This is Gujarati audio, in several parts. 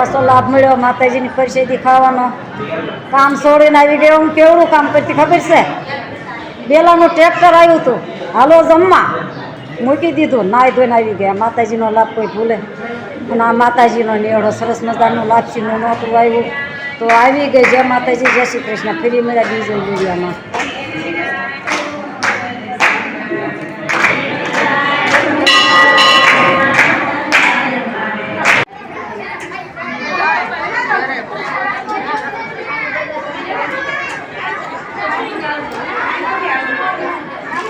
પાછો લાભ મળ્યો માતાજીની પ્રસાદી ખાવાનો. કામ છોડીને આવી ગયો. હું કેવડું કામ કરતી ખબર છે? બેલાનું ટ્રેક્ટર આવ્યું હતું, હાલો જમવા, મૂકી દીધું, નાહી ધોઈને આવી ગયા. માતાજીનો લાભ કોઈ ભૂલે. અને આ માતાજીનો નિયડો સરસ મજાનું લાપસીનું નોતરું આવ્યું તો આવી ગઈ. જય માતાજી, જય શ્રી કૃષ્ણ. ફરી મળ્યા બીજો વિડીયોમાં.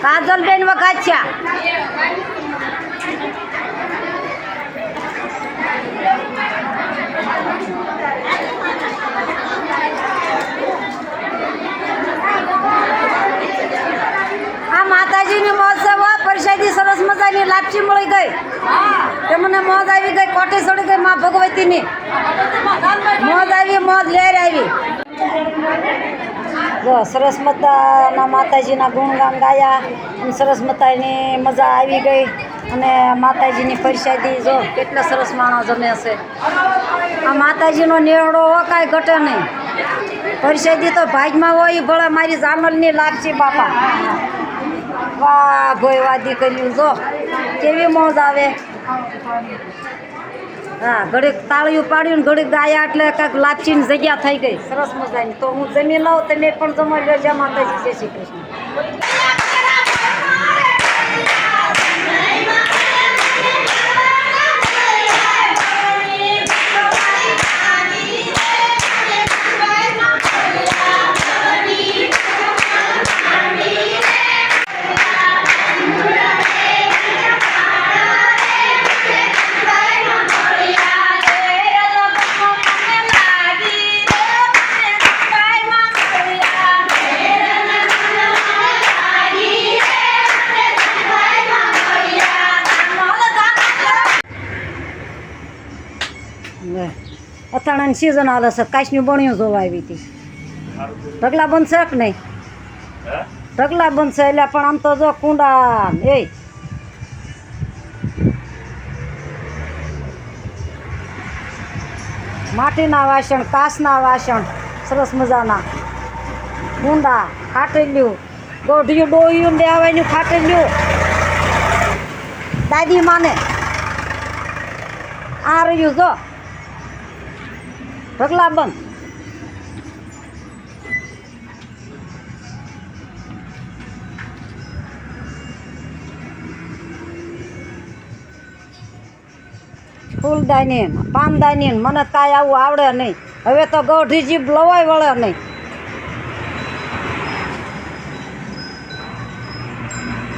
કાજલબેન વઘાસિયા. આ માતાજીની મોજ છે. પ્રસાદી સરસ મજાની લાપસી મળી ગઈ. તે મને મોજ આવી ગઈ. કોઠી ચડી ગઈ માં ભગવતીની મોજ આવી, મોજ લેર આવી. જો સરસ મજાના માતાજીના ગુણગાન ગાયા અને સરસ મજાની મજા આવી ગઈ. અને માતાજીની પ્રસાદી જો કેટલા સરસ માણસ જમે છે. આ માતાજીનો નેહડો કાંઈ ઘટે નહીં. પ્રસાદી તો ભાગમાં હોય એ ભલે. મારી જાનલની લાપસી બાપા, વાહ ભોય વાહ દીકરીઓ, જો કેવી મોજ આવે. હા, ઘડીક તાળીયું પાડ્યું ને ઘડીક ગાયા એટલે કાંઈક લાપસીની જગ્યા થઈ ગઈ સરસ મજાની. તો હું જમી લઉં, તમે પણ જમી લો. જય માતાજી, જય શ્રી કૃષ્ણ. અથાણાની સિઝન આવે છે. કાચની બણિયું જોવા આવી હતી. ઢગલા બનશે કે નહીં? ઢગલા બનશે એટલે પણ આમ તો જો કુંડા એ માટીના વાસણ, કાચના વાસણ સરસ મજાના, કુંડા, ખાટેલ્યું, ગોઢિયું ડોહ્યું દેવાયનું ખાટેલ્યું દાદી માને. આ રહ્યું જો ઢગલા બંધ. ફૂલદાની, પાનદાની, મને કાંઈ આવું આવડે નહીં. હવે તો ગોઢી જીભ લવાય વળે નહીં.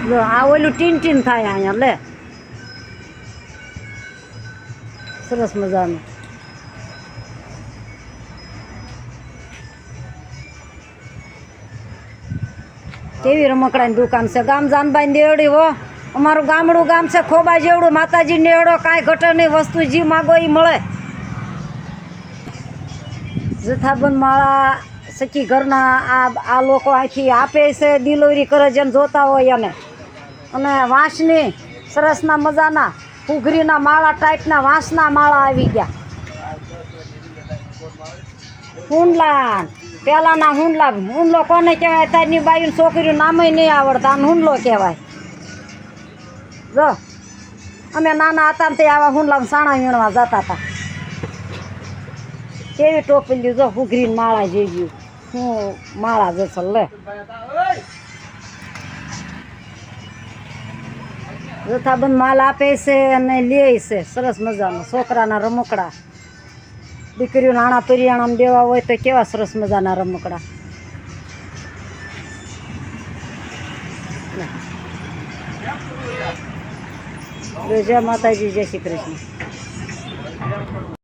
જો આ ઓલું ટીન ટીન થાય અહીંયા લે. સરસ મજાનું. કેવી રમકડાની દુકાન છે. ગામ જાનબાઈ દેવડી હો. અમારું ગામડું ગામ છે ખોબા જેવડું. માતાજી નેવડો કાંઈ ઘટે નહીં. વસ્તુ જી માગો એ મળે. જથ્થાબંધ માળા સખી ઘરના આ લોકો અહીંથી આપે છે, ડિલિવરી કરે જેમ જોતા હોય એને. અને વાંસની સરસના મજાના ઘૂઘરીના માળા ટાઈપના વાંસના માળા આવી ગયા. હુંડલા, પહેલાંના હુંડલા. હુંડલો કોને કહેવાય? અત્યારની બાઈની છોકરીઓ નામે નહીં આવડતા. આને હુંડલો કહેવાય. જો અમે નાના હતા ને તે આવા હુંડલામાં સાણા વીણવા જતા હતા. કેવી ટોપલી જો ઘૂઘરીની માળા જઈ ગયું. હું માળા જશે લે. જથ્થાબંધ માલ આપે છે અને લે છે સરસ મજાનો. છોકરાના રમકડા, દીકરીઓ નાણા પરિયાણામાં દેવા હોય તો કેવા સરસ મજાના રમકડા. જય માતાજી, જય શ્રી કૃષ્ણ.